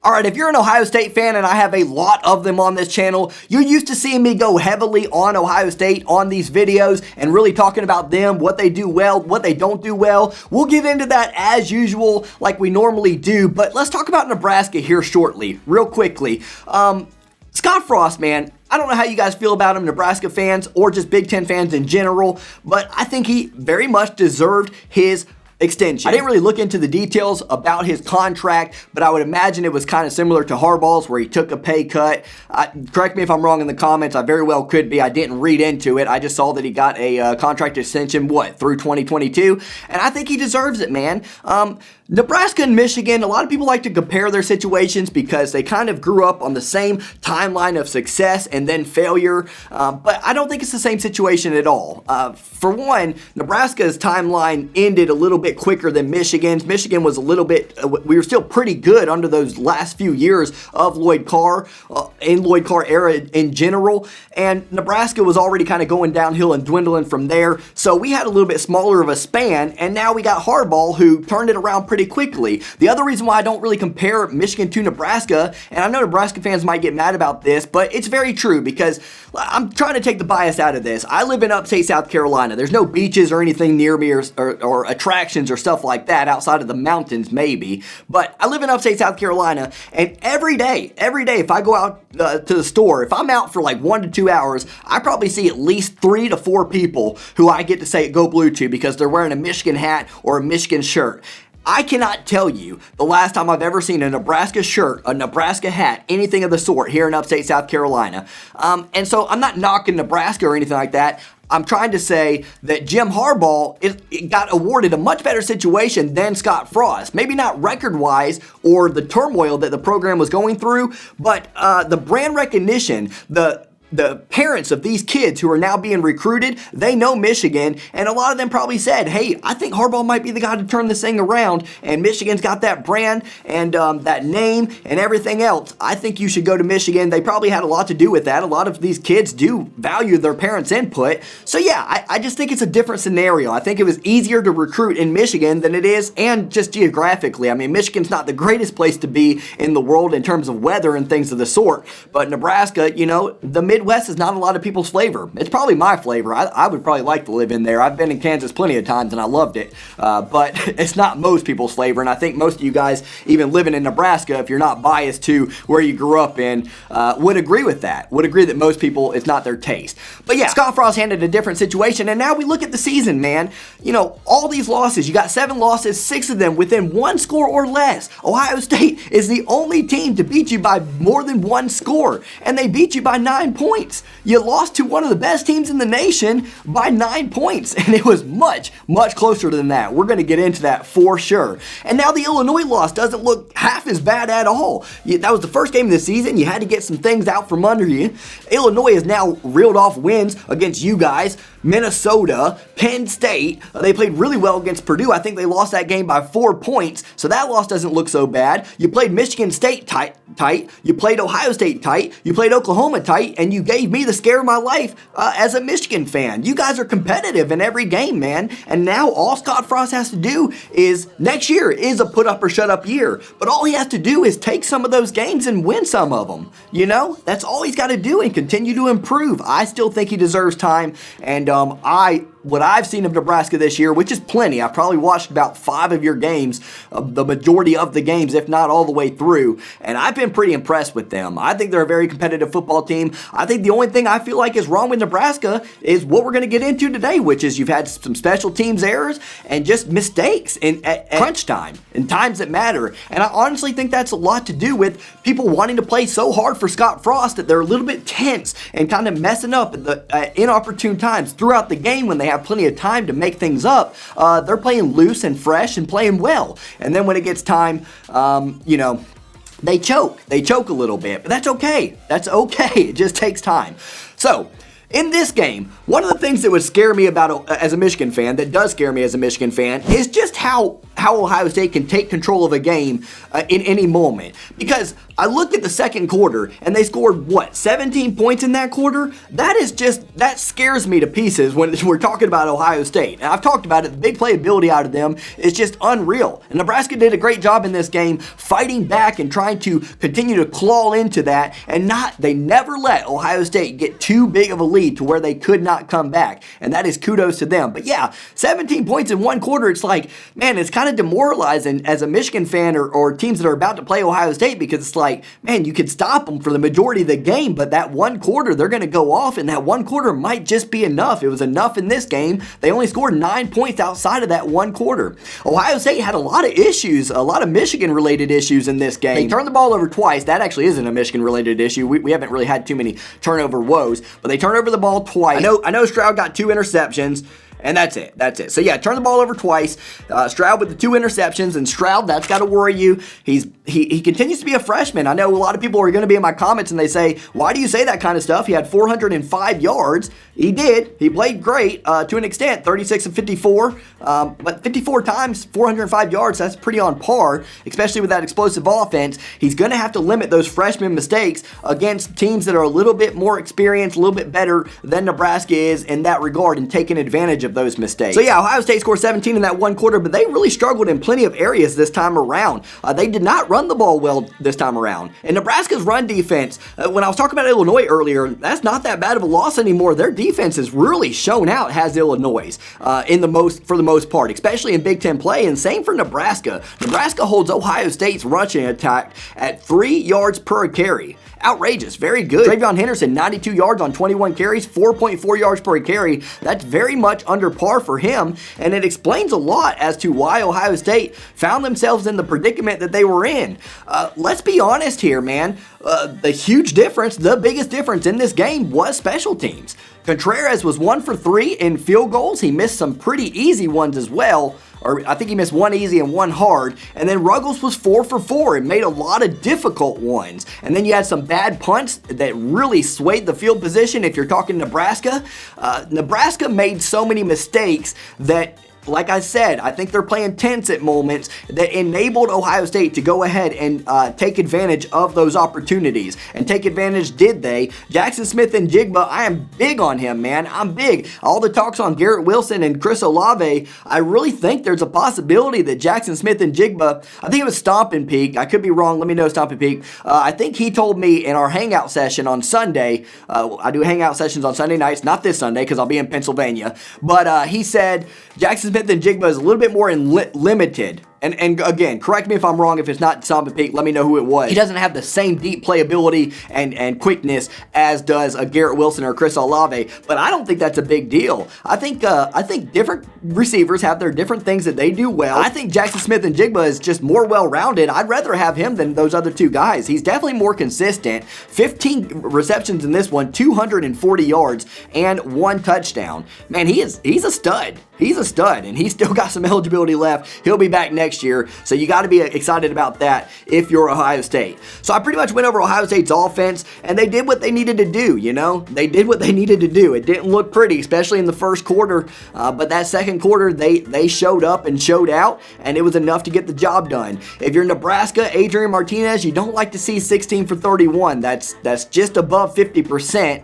Alright, if you're an Ohio State fan, and I have a lot of them on this channel, you're used to seeing me go heavily on Ohio State on these videos and really talking about them, what they do well, what they don't do well. We'll get into that as usual like we normally do, but let's talk about Nebraska here shortly, real quickly. Scott Frost, man, I don't know how you guys feel about him, Nebraska fans, or just Big Ten fans in general, but I think he very much deserved his extension. I didn't really look into the details about his contract, but I would imagine it was kind of similar to Harbaugh's, where he took a pay cut. Correct me if I'm wrong in the comments. I very well could be. I didn't read into it. I just saw that he got a contract extension, through 2022, and I think he deserves it, man. Nebraska and Michigan, a lot of people like to compare their situations because they kind of grew up on the same timeline of success and then failure, but I don't think it's the same situation at all. For one, Nebraska's timeline ended a little bit quicker than Michigan's. Michigan was a little bit, we were still pretty good under those last few years of Lloyd Carr, in Lloyd Carr era in general, and Nebraska was already kind of going downhill and dwindling from there, so we had a little bit smaller of a span, and now we got Harbaugh, who turned it around pretty quickly. The other reason why I don't really compare Michigan to Nebraska, and I know Nebraska fans might get mad about this, but it's very true because I'm trying to take the bias out of this. I live in upstate South Carolina. There's no beaches or anything near me or attractions or stuff like that outside of the mountains maybe, but I live in upstate South Carolina, and every day if I go out to the store, if I'm out for like 1 to 2 hours, I probably see at least 3 to 4 people who I get to say go blue to because they're wearing a Michigan hat or a Michigan shirt. I cannot tell you the last time I've ever seen a Nebraska shirt, a Nebraska hat, anything of the sort here in upstate South Carolina. And so I'm not knocking Nebraska or anything like that. I'm trying to say that Jim Harbaugh got awarded a much better situation than Scott Frost. Maybe not record-wise or the turmoil that the program was going through, but the brand recognition, the parents of these kids who are now being recruited, they know Michigan, and a lot of them probably said, hey, I think Harbaugh might be the guy to turn this thing around, and Michigan's got that brand and that name and everything else. I think you should go to Michigan. They probably had a lot to do with that. A lot of these kids do value their parents' input. So yeah, I just think it's a different scenario. I think it was easier to recruit in Michigan than it is, and just geographically. I mean, Michigan's not the greatest place to be in the world in terms of weather and things of the sort, but Nebraska, you know, the Midwest is not a lot of people's flavor. It's probably my flavor. I would probably like to live in there. I've been in Kansas plenty of times and I loved it, but it's not most people's flavor, and I think most of you guys, even living in Nebraska, if you're not biased to where you grew up in, would agree with that. Would agree that most people, it's not their taste. But yeah, Scott Frost handled a different situation, and now we look at the season, man. You know, all these losses, you got 7 losses, 6 of them within 1 score or less. Ohio State is the only team to beat you by more than 1 score, and they beat you by 9 points. You lost to one of the best teams in the nation by 9 points, and it was much, much closer than that. We're going to get into that for sure. And now the Illinois loss doesn't look half as bad at all. That was the first game of the season. You had to get some things out from under you. Illinois has now reeled off wins against you guys, Minnesota, Penn State. They played really well against Purdue. I think they lost that game by 4 points, so that loss doesn't look so bad. You played Michigan State tight. You played Ohio State tight. You played Oklahoma tight, and you gave me the scare of my life as a Michigan fan. You guys are competitive in every game, man, and now all Scott Frost has to do is, next year is a put up or shut up year, but all he has to do is take some of those games and win some of them. You know, that's all he's got to do and continue to improve. I still think he deserves time, and what I've seen of Nebraska this year, which is plenty. I've probably watched about 5 of your games, the majority of the games, if not all the way through, and I've been pretty impressed with them. I think they're a very competitive football team. I think the only thing I feel like is wrong with Nebraska is what we're going to get into today, which is you've had some special teams errors and just mistakes at crunch time, in times that matter. And I honestly think that's a lot to do with people wanting to play so hard for Scott Frost that they're a little bit tense and kind of messing up at the inopportune times throughout the game when they have plenty of time to make things up. They're playing loose and fresh and playing well. And then when it gets time, you know, they choke. They choke a little bit, but that's okay. That's okay. It just takes time. So, in this game, one of the things that would scare me about as a Michigan fan, that does scare me as a Michigan fan, is just how Ohio State can take control of a game in any moment. Because I looked at the second quarter, and they scored, what, 17 points in that quarter? That scares me to pieces when we're talking about Ohio State. And I've talked about it, the big playability out of them is just unreal. And Nebraska did a great job in this game fighting back and trying to continue to claw into that, and they never let Ohio State get too big of a lead to where they could not come back. And that is kudos to them. But yeah, 17 points in one quarter, it's like, man, it's kind of demoralizing as a Michigan fan or teams that are about to play Ohio State, because it's like, man, you could stop them for the majority of the game, but that one quarter, they're going to go off, and that one quarter might just be enough. It was enough in this game. They only scored 9 points outside of that one quarter. Ohio State had a lot of issues, a lot of Michigan-related issues in this game. They turned the ball over twice. That actually isn't a Michigan-related issue. We haven't really had too many turnover woes, but they turned over the ball twice. I know Stroud got 2 interceptions. And that's it. So yeah, turn the ball over twice. Stroud with the 2 interceptions, and Stroud, that's got to worry you. He continues to be a freshman. I know a lot of people are going to be in my comments and they say, why do you say that kind of stuff? He had 405 yards. He did. He played great to an extent, 36 of 54. But 54 times 405 yards, that's pretty on par, especially with that explosive offense. He's going to have to limit those freshman mistakes against teams that are a little bit more experienced, a little bit better than Nebraska is in that regard, and taking advantage of those mistakes. So yeah, Ohio State scored 17 in that one quarter, but they really struggled in plenty of areas this time around. They did not run the ball well this time around. And Nebraska's run defense, when I was talking about Illinois earlier, that's not that bad of a loss anymore. Their defense has really shown out, has Illinois, for the most part, especially in Big Ten play, and same for Nebraska. Nebraska holds Ohio State's rushing attack at 3 yards per carry. Outrageous, very good. TreVeyon Henderson, 92 yards on 21 carries, 4.4 yards per carry. That's very much under par for him, and it explains a lot as to why Ohio State found themselves in the predicament that they were in. Let's be honest here, man. The huge difference, the biggest difference in this game was special teams. Contreraz was 1 for 3 in field goals. He missed some pretty easy ones as well. Or I think he missed 1 easy and 1 hard. And then Ruggles was 4 for 4 and made a lot of difficult ones. And then you had some bad punts that really swayed the field position if you're talking Nebraska. Nebraska made so many mistakes that, like I said, I think they're playing tense at moments that enabled Ohio State to go ahead and take advantage of those opportunities. And take advantage did they. Jaxon Smith-Njigba, I am big on him, man. I'm big. All the talks on Garrett Wilson and Chris Olave, I really think there's a possibility that Jaxon Smith-Njigba, I think it was Stompin' Peak, I could be wrong, let me know, Stompin' Peak. I think he told me in our hangout session on Sunday, I do hangout sessions on Sunday nights, not this Sunday because I'll be in Pennsylvania, but he said Jaxon Smith-Njigba is a little bit more limited. And again, correct me if I'm wrong. If it's not Stompin' Peak, let me know who it was. He doesn't have the same deep playability and quickness as does a Garrett Wilson or Chris Olave, but I don't think that's a big deal. I think different receivers have their different things that they do well. I think Jaxon Smith-Njigba is just more well-rounded. I'd rather have him than those other 2 guys. He's definitely more consistent. 15 receptions in this one, 240 yards, and 1 touchdown. Man, he's a stud. He's a stud, and he's still got some eligibility left. He'll be back next year, so you got to be excited about that if you're Ohio State. So I pretty much went over Ohio State's offense, and they did what they needed to do, you know? They did what they needed to do. It didn't look pretty, especially in the first quarter, but that second quarter, they showed up and showed out, and it was enough to get the job done. If you're Nebraska, Adrian Martinez, you don't like to see 16 for 31. That's just above 50%,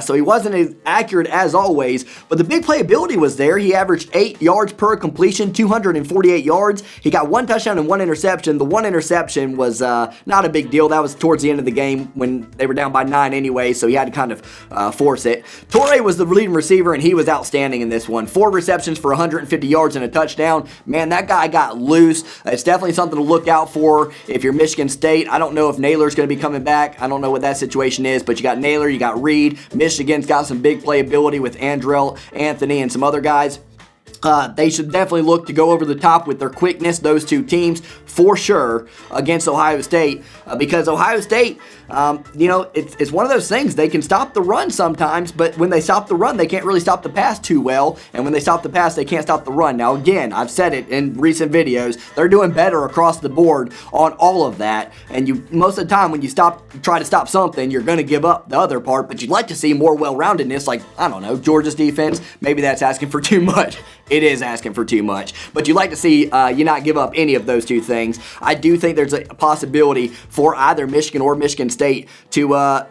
so he wasn't as accurate as always, but the big playability was there. He averaged 8 yards per completion, 248 yards. He got 1 touchdown and 1 interception. The 1 interception was not a big deal. That was towards the end of the game when they were down by 9 anyway, so he had to kind of force it. Toure was the leading receiver, and he was outstanding in this one. 4 receptions for 150 yards and a touchdown. Man, that guy got loose. It's definitely something to look out for if you're Michigan State. I don't know if Naylor's going to be coming back. I don't know what that situation is, but you got Naylor, you got Reed. Michigan's got some big playability with Andrell, Anthony, and some other guys. They should definitely look to go over the top with their quickness, those 2 teams, for sure, against Ohio State, because Ohio State, it's one of those things. They can stop the run sometimes, but when they stop the run, they can't really stop the pass too well, and when they stop the pass, they can't stop the run. Now, again, I've said it in recent videos, they're doing better across the board on all of that, and most of the time, when you try to stop something, you're going to give up the other part, but you'd like to see more well-roundedness, like, I don't know, Georgia's defense. Maybe that's asking for too much. It is asking for too much, but you like to see you not give up any of those two things. I do think there's a possibility for either Michigan or Michigan State to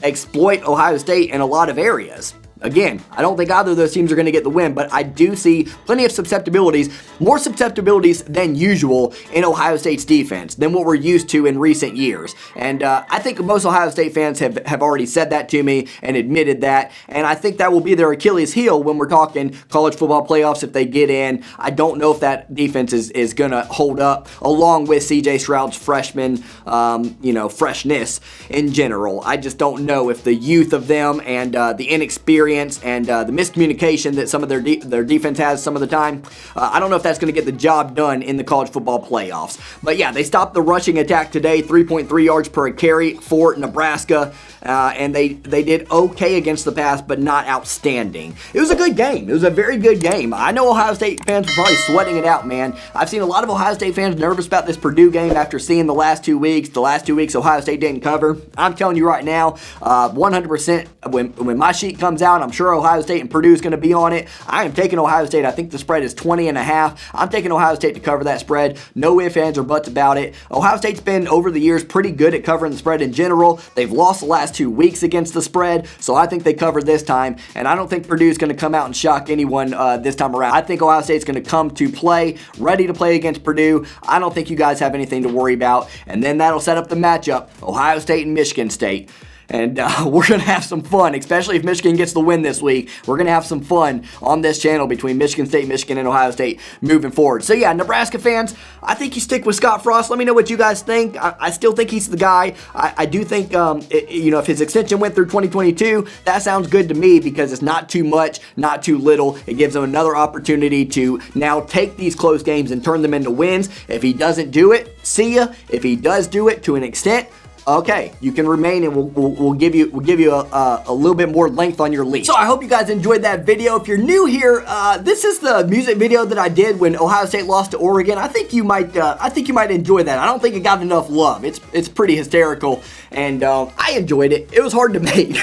exploit Ohio State in a lot of areas. Again, I don't think either of those teams are going to get the win, but I do see plenty of susceptibilities, more susceptibilities than usual in Ohio State's defense than what we're used to in recent years. And I think most Ohio State fans have already said that to me and admitted that, and I think that will be their Achilles heel when we're talking college football playoffs if they get in. I don't know if that defense is going to hold up, along with C.J. Stroud's freshman, freshness in general. I just don't know if the youth of them and the inexperience and the miscommunication that some of their defense has some of the time, I don't know if that's going to get the job done in the college football playoffs. But yeah, they stopped the rushing attack today, 3.3 yards per carry for Nebraska, and they did okay against the pass, but not outstanding. It was a good game. It was a very good game. I know Ohio State fans were probably sweating it out, man. I've seen a lot of Ohio State fans nervous about this Purdue game after seeing the last 2 weeks. The last 2 weeks Ohio State didn't cover. I'm telling you right now, 100% when my sheet comes out, I'm sure Ohio State and Purdue is going to be on it. I am taking Ohio State. I think the spread is 20.5. I'm taking Ohio State to cover that spread. No ifs, ands, or buts about it. Ohio State's been, over the years, pretty good at covering the spread in general. They've lost the last 2 weeks against the spread, so I think they covered this time, and I don't think Purdue's going to come out and shock anyone this time around. I think Ohio State's going to come to play, ready to play against Purdue. I don't think you guys have anything to worry about, and then that'll set up the matchup, Ohio State and Michigan State. And we're going to have some fun, especially if Michigan gets the win this week. We're going to have some fun on this channel between Michigan State, Michigan, and Ohio State moving forward. So yeah, Nebraska fans, I think you stick with Scott Frost. Let me know what you guys think. I still think he's the guy. I do think, if his extension went through 2022, that sounds good to me because it's not too much, not too little. It gives him another opportunity to now take these close games and turn them into wins. If he doesn't do it, see ya. If he does do it to an extent, okay, you can remain, and we'll give you a little bit more length on your leash. So I hope you guys enjoyed that video. If you're new here, this is the music video that I did when Ohio State lost to Oregon. I think you might enjoy that. I don't think it got enough love. It's pretty hysterical, and I enjoyed it. It was hard to make,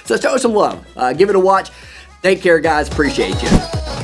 so show us some love. Give it a watch. Take care, guys. Appreciate you.